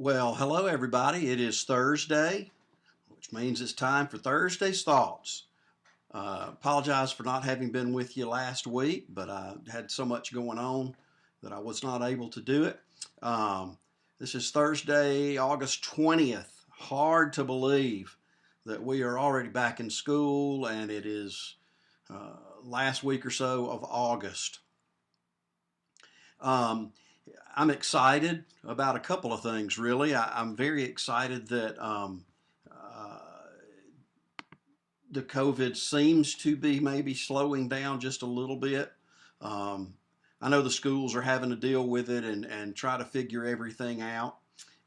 Well, hello everybody. It is Thursday, which means it's time for Thursday's Thoughts. Apologize for not having been with you last week, but I had so much going on that I was not able to do it. Um, this is Thursday, August 20th. Hard to believe that we are already back in school and it is last week or so of August. Um, I'm excited about a couple of things, really. I'm very excited that uh, the COVID seems to be maybe slowing down just a little bit. Um, I know the schools are having to deal with it and try to figure everything out,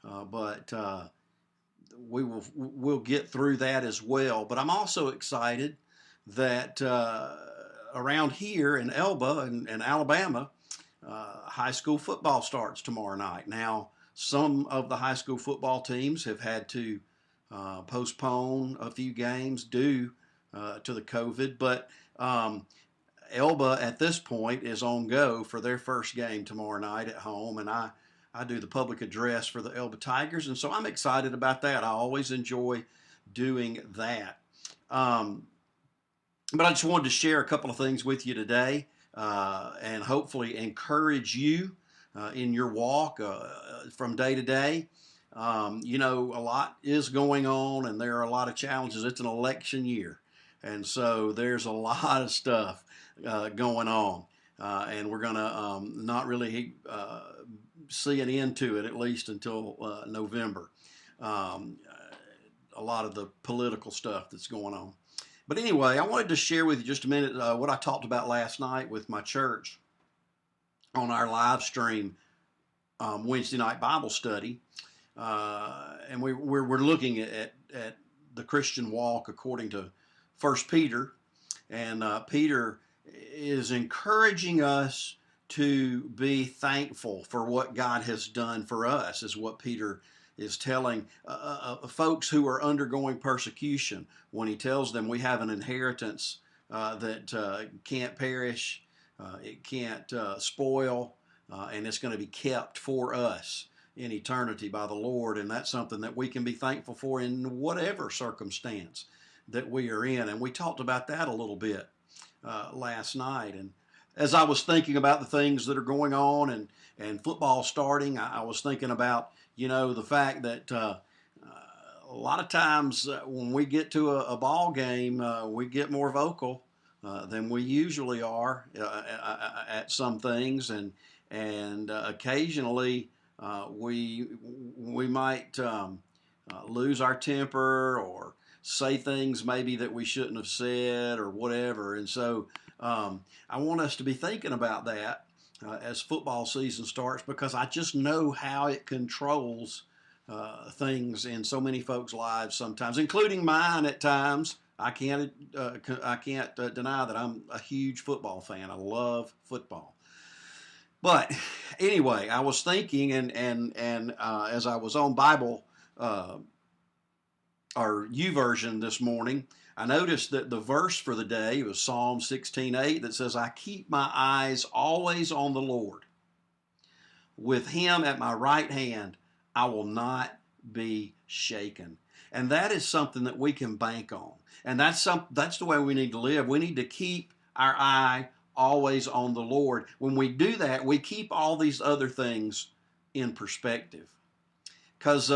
but we'll get through that as well. But I'm also excited that around here in Elba and Alabama, high school football starts tomorrow night. Now, some of the high school football teams have had to postpone a few games due to the COVID, but Elba at this point is on go for their first game tomorrow night at home, and I do the public address for the Elba Tigers, and so I'm excited about that. I always enjoy doing that. Um, but I just wanted to share a couple of things with you today and hopefully encourage you in your walk from day to day. A lot is going on and there are a lot of challenges. It's an election year. And so there's a lot of stuff going on. And we're going to not really see an end to it, at least until November. Um, a lot of the political stuff that's going on. But anyway, I wanted to share with you just a minute what I talked about last night with my church on our live stream Wednesday night Bible study. And we're looking at the Christian walk according to First Peter. And Peter is encouraging us to be thankful for what God has done for us, is what Peter is telling folks who are undergoing persecution when he tells them we have an inheritance that can't perish, it can't spoil, and it's going to be kept for us in eternity by the Lord. And that's something that we can be thankful for in whatever circumstance that we are in. And we talked about that a little bit last night. And as I was thinking about the things that are going on and football starting, I was thinking about, the fact that a lot of times when we get to a ball game, we get more vocal than we usually are at some things, and occasionally we might lose our temper or say things maybe that we shouldn't have said or whatever. And so I want us to be thinking about that as football season starts, because I just know how it controls things in so many folks' lives sometimes, including mine at times. I can't deny that I'm a huge football fan. I love football. But anyway, I was thinking, and as I was on Bible or YouVersion this morning, I noticed that the verse for the day was Psalm 16:8 that says, "I keep my eyes always on the Lord. With him at my right hand, I will not be shaken." And that is something that we can bank on. And that's the way we need to live. We need to keep our eye always on the Lord. When we do that, we keep all these other things in perspective. Because,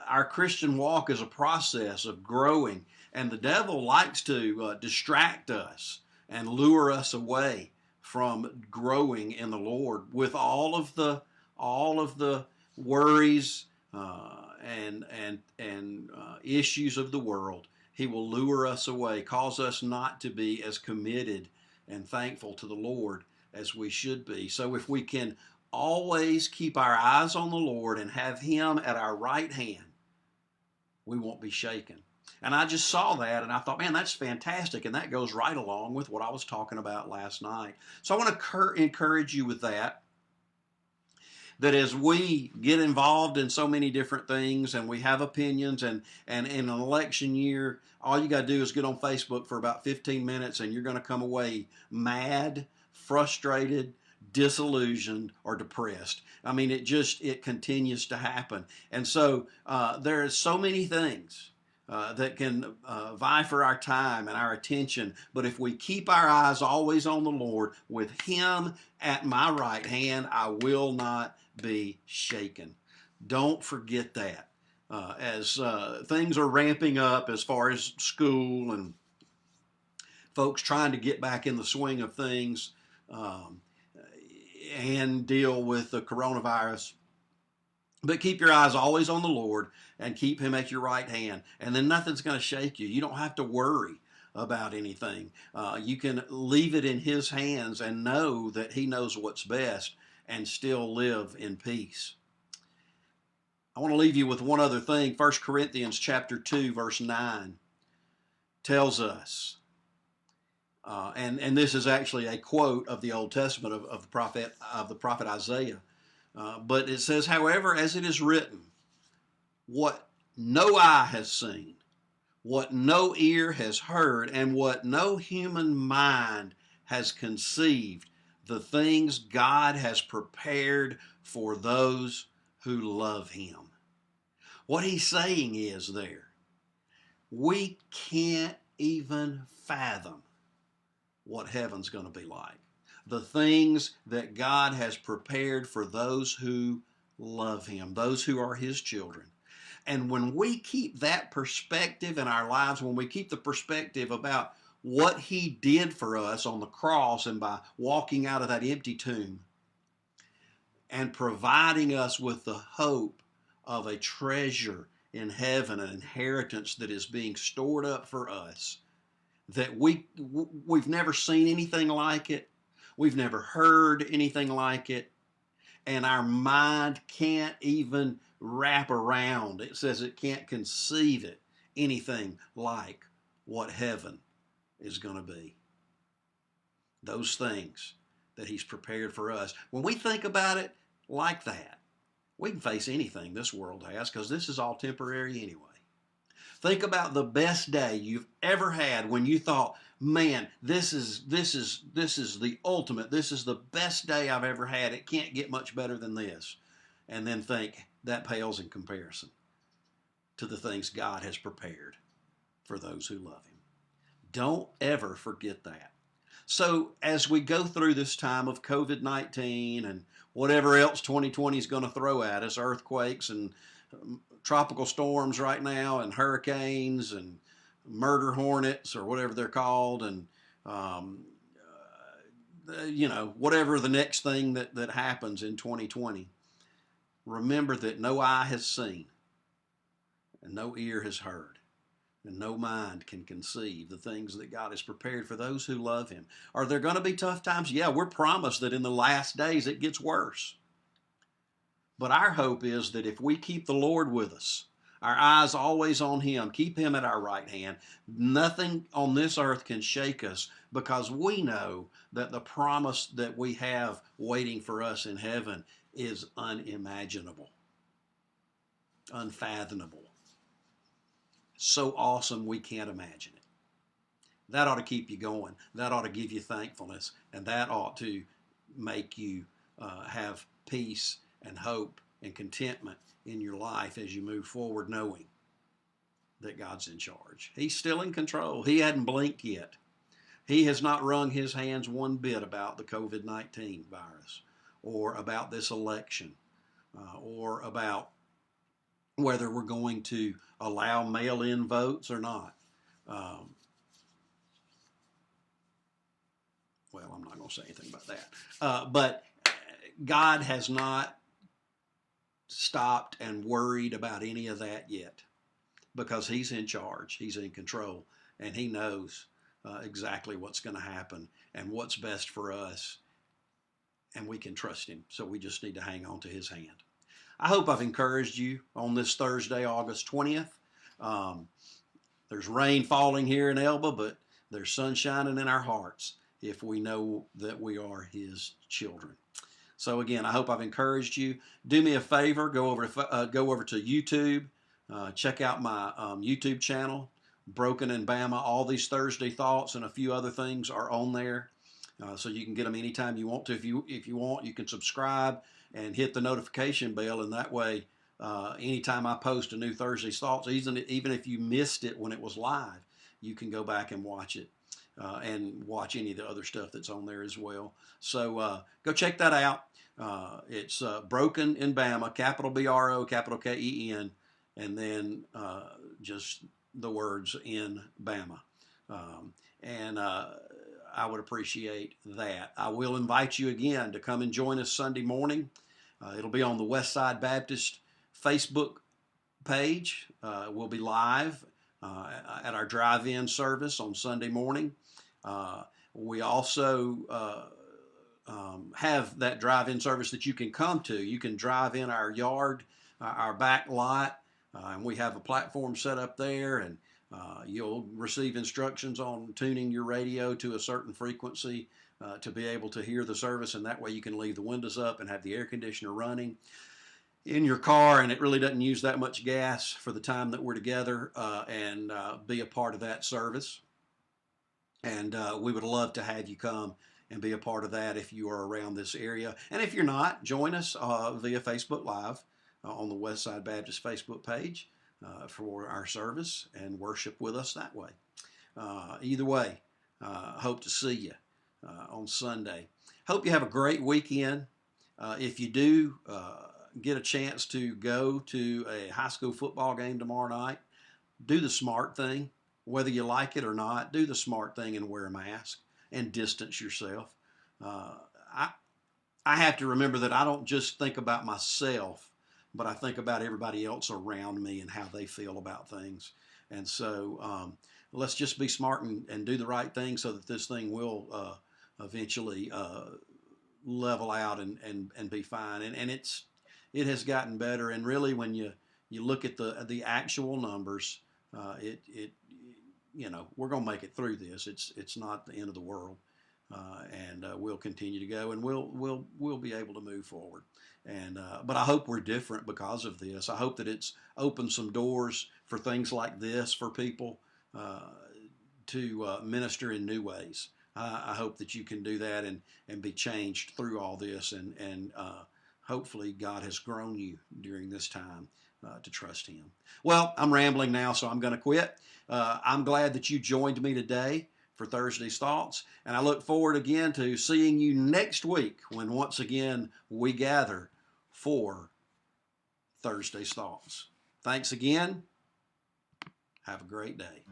our Christian walk is a process of growing, and the devil likes to distract us and lure us away from growing in the Lord with all of the worries and issues of the world. He will lure us away, cause us not to be as committed and thankful to the Lord as we should be. So if we can always keep our eyes on the Lord and have him at our right hand, we won't be shaken. And I just saw that and I thought, man, that's fantastic. And that goes right along with what I was talking about last night. So I want to encourage you with that as we get involved in so many different things and we have opinions, and in an election year, all you got to do is get on Facebook for about 15 minutes and you're going to come away mad, frustrated, disillusioned or depressed. I mean, it continues to happen. And so there are so many things that can vie for our time and our attention. But if we keep our eyes always on the Lord, with Him at my right hand, I will not be shaken. Don't forget that. As things are ramping up as far as school and folks trying to get back in the swing of things and deal with the coronavirus. But keep your eyes always on the Lord and keep Him at your right hand. And then nothing's going to shake you. You don't have to worry about anything. You can leave it in His hands and know that He knows what's best and still live in peace. I want to leave you with one other thing. 1 Corinthians chapter 2, verse 9 tells us, and this is actually a quote of the Old Testament of the prophet Isaiah. But it says, however, as it is written, what no eye has seen, what no ear has heard, and what no human mind has conceived, the things God has prepared for those who love Him. What he's saying is there, we can't even fathom what heaven's going to be like. The things that God has prepared for those who love Him, those who are His children. And when we keep that perspective in our lives, when we keep the perspective about what He did for us on the cross and by walking out of that empty tomb and providing us with the hope of a treasure in heaven, an inheritance that is being stored up for us, that we've never seen anything like it. We've never heard anything like it. And our mind can't even wrap around. It says it can't conceive it, anything like what heaven is going to be. Those things that He's prepared for us. When we think about it like that, we can face anything this world has, because this is all temporary anyway. Think about the best day you've ever had when you thought, man, this is the ultimate. This is the best day I've ever had. It can't get much better than this. And then think that pales in comparison to the things God has prepared for those who love Him. Don't ever forget that. So as we go through this time of COVID-19 and whatever else 2020 is going to throw at us, earthquakes and tropical storms right now and hurricanes and murder hornets or whatever they're called, and whatever the next thing that happens in 2020, remember that no eye has seen and no ear has heard and no mind can conceive the things that God has prepared for those who love Him. Are there going to be tough times? Yeah, we're promised that in the last days it gets worse. But our hope is that if we keep the Lord with us, our eyes always on Him, keep Him at our right hand, nothing on this earth can shake us, because we know that the promise that we have waiting for us in heaven is unimaginable, unfathomable. So awesome we can't imagine it. That ought to keep you going. That ought to give you thankfulness, and that ought to make you have peace and hope and contentment in your life as you move forward, knowing that God's in charge. He's still in control. He hadn't blinked yet. He has not wrung His hands one bit about the COVID-19 virus, or about this election, or about whether we're going to allow mail-in votes or not. Well, I'm not going to say anything about that. But God has not stopped and worried about any of that yet, because He's in charge. He's in control, and He knows exactly what's going to happen and what's best for us, and we can trust Him. So we just need to hang on to His hand. I hope I've encouraged you on this Thursday, August 20th. There's rain falling here in Elba, but there's sun shining in our hearts if we know that we are His children. So again, I hope I've encouraged you. Do me a favor, go over to YouTube, check out my YouTube channel, Broken in Bama. All these Thursday thoughts and a few other things are on there. so you can get them anytime you want to. If you want, you can subscribe and hit the notification bell, and that way, anytime I post a new Thursday's Thoughts, even if you missed it when it was live, you can go back and watch it. And watch any of the other stuff that's on there as well. So go check that out. It's Broken in Bama, capital BRO, capital KEN, and then just the words in Bama. And I would appreciate that. I will invite you again to come and join us Sunday morning. It'll be on the Westside Baptist Facebook page. We'll be live at our drive-in service on Sunday morning. We also have that drive-in service that you can come to. You can drive in our yard, our back lot, and we have a platform set up there, and you'll receive instructions on tuning your radio to a certain frequency to be able to hear the service, and that way you can leave the windows up and have the air conditioner running in your car, and it really doesn't use that much gas for the time that we're together, and be a part of that service. And we would love to have you come and be a part of that if you are around this area. And if you're not, join us via Facebook Live on the Westside Baptist Facebook page for our service and worship with us that way. Either way, hope to see you on Sunday. Hope you have a great weekend. If you do get a chance to go to a high school football game tomorrow night, do the smart thing. Whether you like it or not, do the smart thing and wear a mask and distance yourself. I have to remember that I don't just think about myself, but I think about everybody else around me and how they feel about things. And so let's just be smart and do the right thing so that this thing will eventually level out and be fine. And it has gotten better. And really, when you look at the actual numbers, we're going to make it through this. It's not the end of the world, and we'll continue to go, and we'll be able to move forward. And but I hope we're different because of this. I hope that it's opened some doors for things like this for people to minister in new ways. I hope that you can do that and be changed through all this, and hopefully God has grown you during this time to trust Him. Well, I'm rambling now, so I'm going to quit. I'm glad that you joined me today for Thursday's Thoughts, and I look forward again to seeing you next week when once again we gather for Thursday's Thoughts. Thanks again. Have a great day.